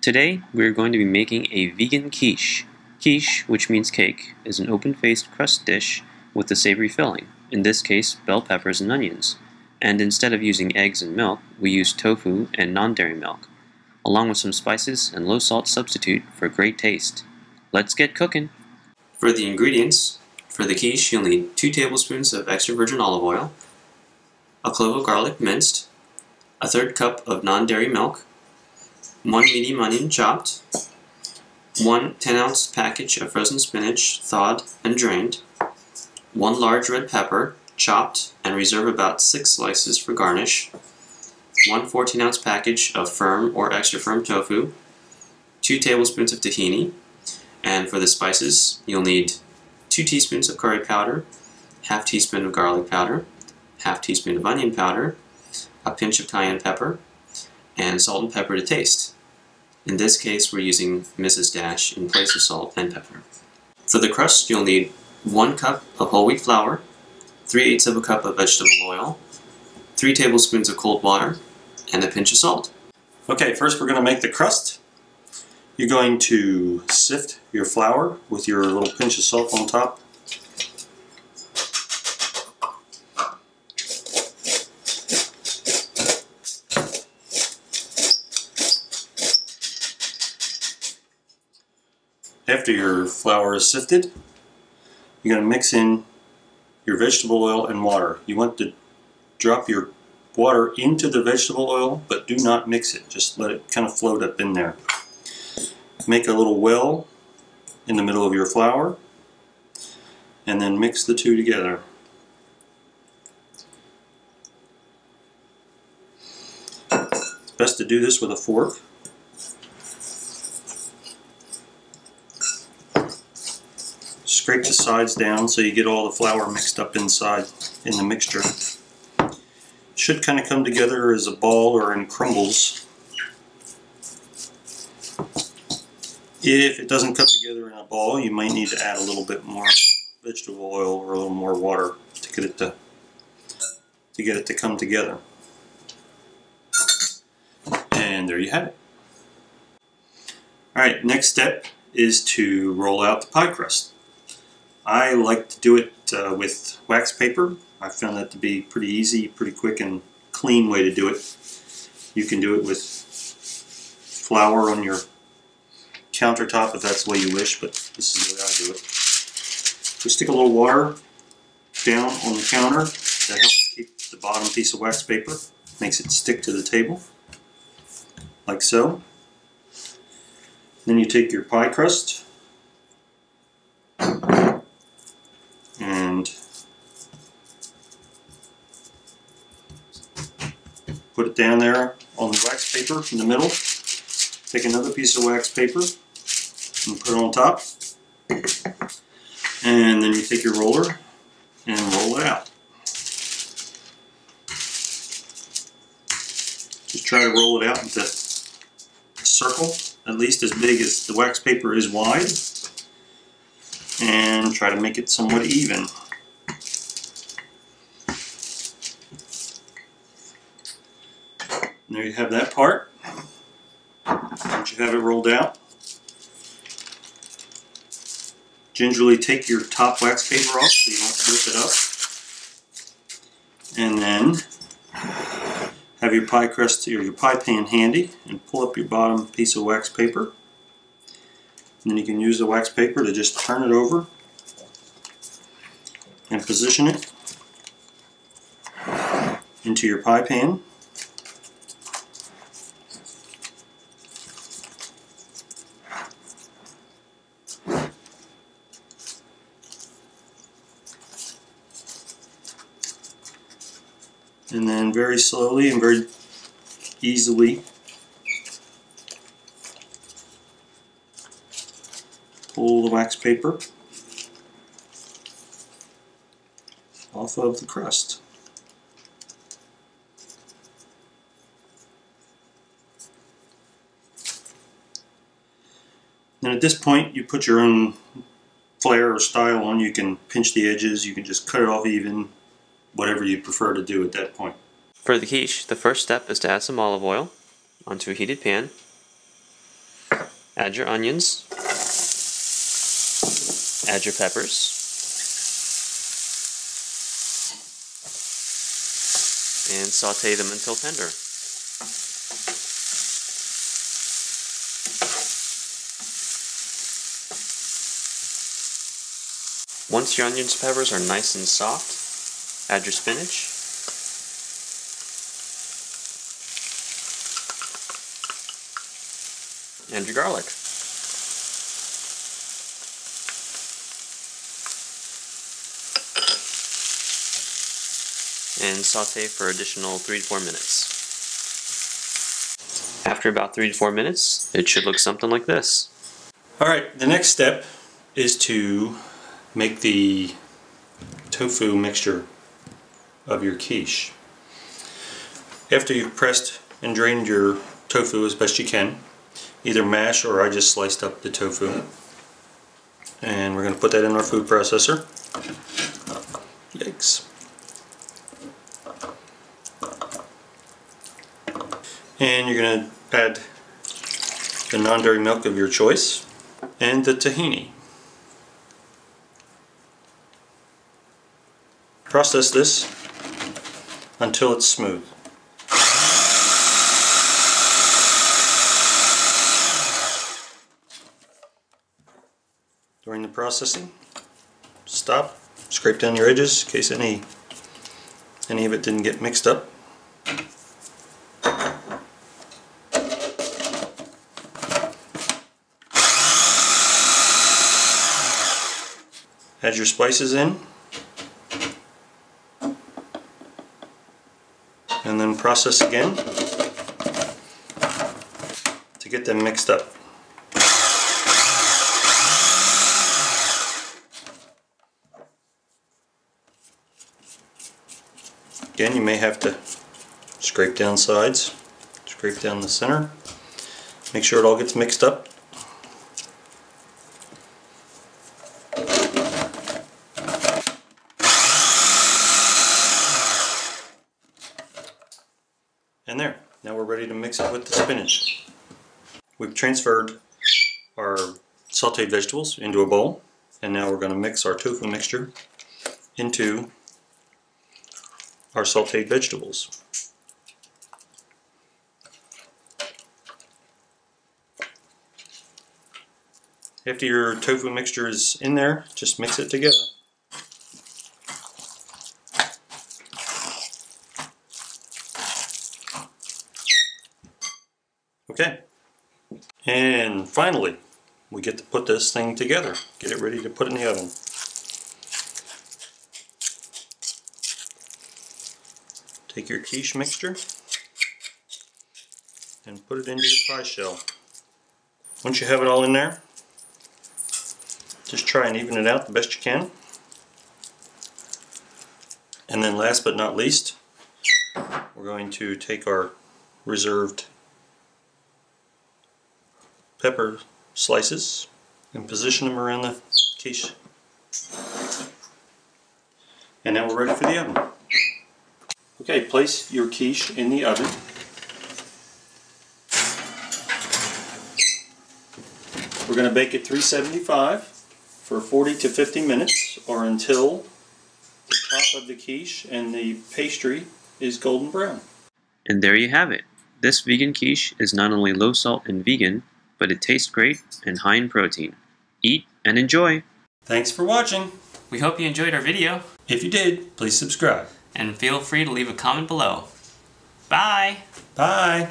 Today we are going to be making a vegan quiche. Quiche, which means cake, is an open-faced crust dish with a savory filling, in this case bell peppers and onions. And instead of using eggs and milk, we use tofu and non-dairy milk, along with some spices and low-salt substitute for great taste. Let's get cooking! For the ingredients, for the quiche you'll need 2 tablespoons of extra virgin olive oil, a clove of garlic minced, a 1/3 cup of non-dairy milk, 1 medium onion chopped, 1 10-ounce package of frozen spinach thawed and drained, 1 large red pepper chopped and reserve about 6 slices for garnish, 1 14-ounce package of firm or extra firm tofu, 2 tablespoons of tahini, and for the spices you'll need 2 teaspoons of curry powder, 1/2 teaspoon of garlic powder, 1/2 teaspoon of onion powder, a pinch of cayenne pepper, and salt and pepper to taste. In this case we're using Mrs. Dash in place of salt and pepper. For the crust you'll need 1 cup of whole wheat flour, 3/8 of a cup of vegetable oil, 3 tablespoons of cold water, and a pinch of salt. Okay, first we're going to make the crust. You're going to sift your flour with your little pinch of salt on top. After your flour is sifted, you're going to mix in your vegetable oil and water. You want to drop your water into the vegetable oil, but do not mix it. Just let it kind of float up in there. Make a little well in the middle of your flour, and then mix the two together. It's best to do this with a fork. Scrape the sides down so you get all the flour mixed up inside in the mixture. It should kind of come together as a ball or in crumbles. If it doesn't come together in a ball, you might need to add a little bit more vegetable oil or a little more water to get it to come together. And there you have it. Alright, next step is to roll out the pie crust. I like to do it with wax paper. I found that to be pretty easy, pretty quick and clean way to do it. You can do it with flour on your countertop if that's the way you wish, but this is the way I do it. Just stick a little water down on the counter. That helps keep the bottom piece of wax paper. Makes it stick to the table, like so. Then you take your pie crust and put it down there on the wax paper in the middle. Take another piece of wax paper and put it on top. And then you take your roller and roll it out. Just try to roll it out into a circle, at least as big as the wax paper is wide. And try to make it somewhat even. There you have that part. Once you have it rolled out, gingerly take your top wax paper off so you don't rip it up. And then have your pie crust or your pie pan handy and pull up your bottom piece of wax paper. And then you can use the wax paper to just turn it over and position it into your pie pan. And then very slowly and very easily pull the wax paper off of the crust. And at this point you put your own flair or style on. You can pinch the edges, you can just cut it off even, whatever you prefer to do at that point. For the quiche, the first step is to add some olive oil onto a heated pan. Add your onions. Add your peppers. And saute them until tender. Once your onions and peppers are nice and soft, add your spinach. And your garlic. And saute for additional 3 to 4 minutes. After about 3 to 4 minutes, it should look something like this. Alright, the next step is to make the tofu mixture of your quiche. After you've pressed and drained your tofu as best you can, either mash or I just sliced up the tofu. And we're going to put that in our food processor. Yikes. And you're going to add the non-dairy milk of your choice and the tahini. Process this until it's smooth. During the processing, stop, scrape down your edges in case any of it didn't get mixed up. Add your spices in, and then process again to get them mixed up. Again, you may have to scrape down sides, scrape down the center, make sure it all gets mixed up. And there, now we're ready to mix it with the spinach. We've transferred our sauteed vegetables into a bowl, and now we're going to mix our tofu mixture into our sauteed vegetables. After your tofu mixture is in there, just mix it together. Okay, and finally we get to put this thing together, get it ready to put in the oven. Take your quiche mixture and put it into your pie shell. Once you have it all in there, just try and even it out the best you can. And then last but not least, we're going to take our reserved pepper slices and position them around the quiche. And now we're ready for the oven. Okay, place your quiche in the oven. We're going to bake at 375 for 40 to 50 minutes, or until the top of the quiche and the pastry is golden brown. And there you have it. This vegan quiche is not only low salt and vegan, but it tastes great and high in protein. Eat and enjoy! Thanks for watching! We hope you enjoyed our video. If you did, please subscribe. And feel free to leave a comment below. Bye! Bye!